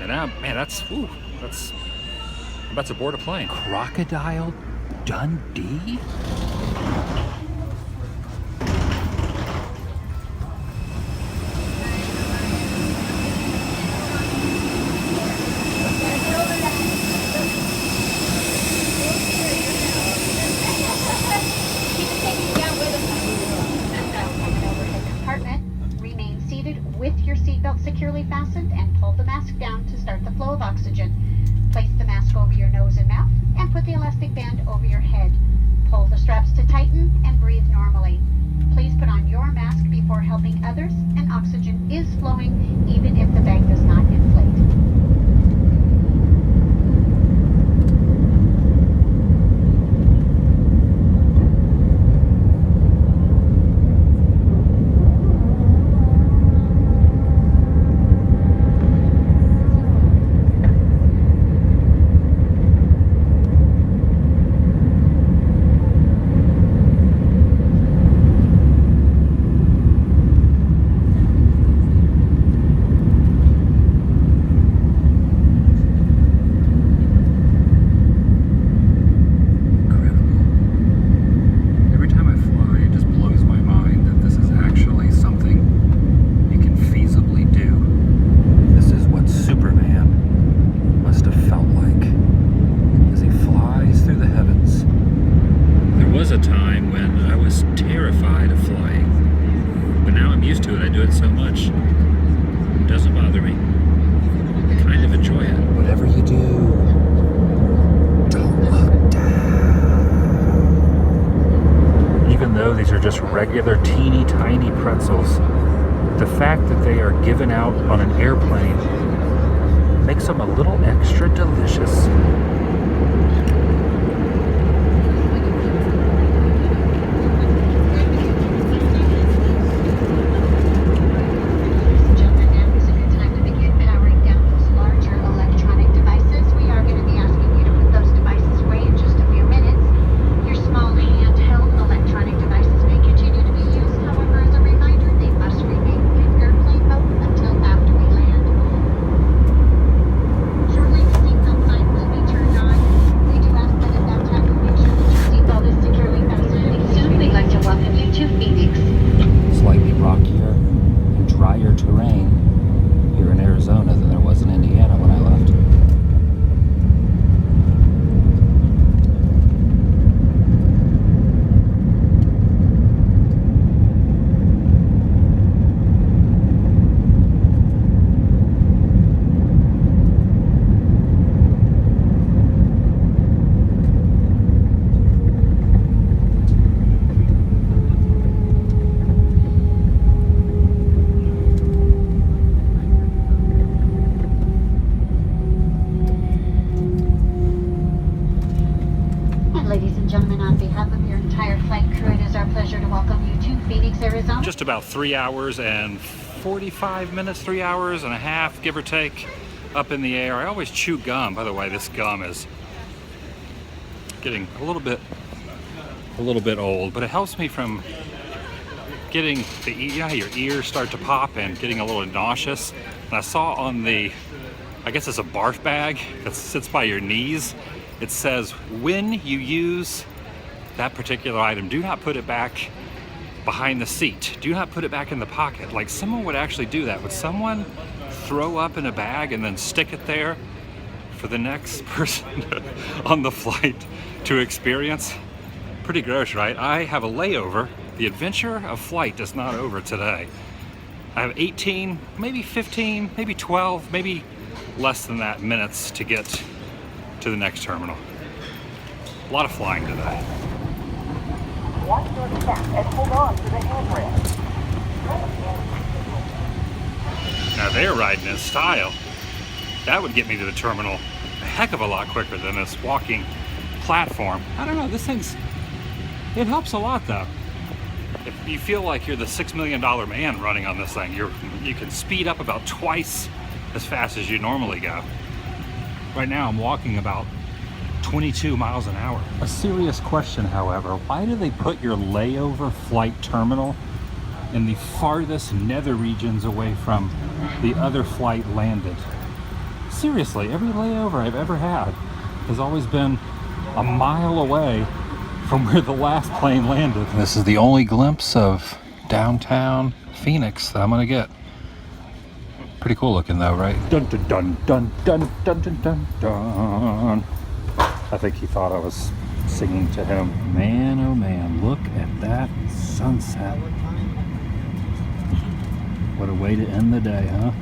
And now, man, I'm about to board a plane. Crocodile Dundee? Remain seated with your seatbelt securely fastened and pull the mask down to start the flow of oxygen. Place the mask over your nose and mouth and put the elastic band over your head. Pull the straps to tighten and breathe normally. Please put on your mask before helping others, and oxygen is flowing even if the bag does not inflate. So much. It doesn't bother me. I kind of enjoy it. Whatever you do, don't look down. Even though these are just regular teeny tiny pretzels, the fact that they are given out on an airplane makes them a little extra delicious. Just about 3 hours and 45 minutes, 3 hours and a half, give or take, up in the air. I always chew gum. By the way, this gum is getting a little bit old, but it helps me from getting you know how your ears start to pop and getting a little nauseous. And I saw on the, I guess it's a barf bag that sits by your knees, it says when you use that particular item, do not put it back behind the seat. Do not put it back in the pocket. Like, someone would actually do that. Would someone throw up in a bag and then stick it there for the next person on the flight to experience? Pretty gross, right? I have a layover. The adventure of flight is not over today. I have 18, maybe 15, maybe 12, maybe less than that minutes to get to the next terminal. A lot of flying today. Watch your step and hold on to the handrail. Now they're riding in style. That would get me to the terminal a heck of a lot quicker than this walking platform. I don't know, this thing's, it helps a lot though. If you feel like you're the $6 million man running on this thing, you can speed up about twice as fast as you normally go. Right now I'm walking about 22 miles an hour. A serious question, however, why do they put your layover flight terminal in the farthest nether regions away from the other flight landed? seriously, every layover I've ever had has always been a mile away from where the last plane landed. This is the only glimpse of downtown Phoenix that I'm gonna get. Pretty cool looking though, right? Dun dun dun dun dun dun dun dun dun. I think he thought I was singing to him. Man, oh man, look at that sunset. What a way to end the day, huh?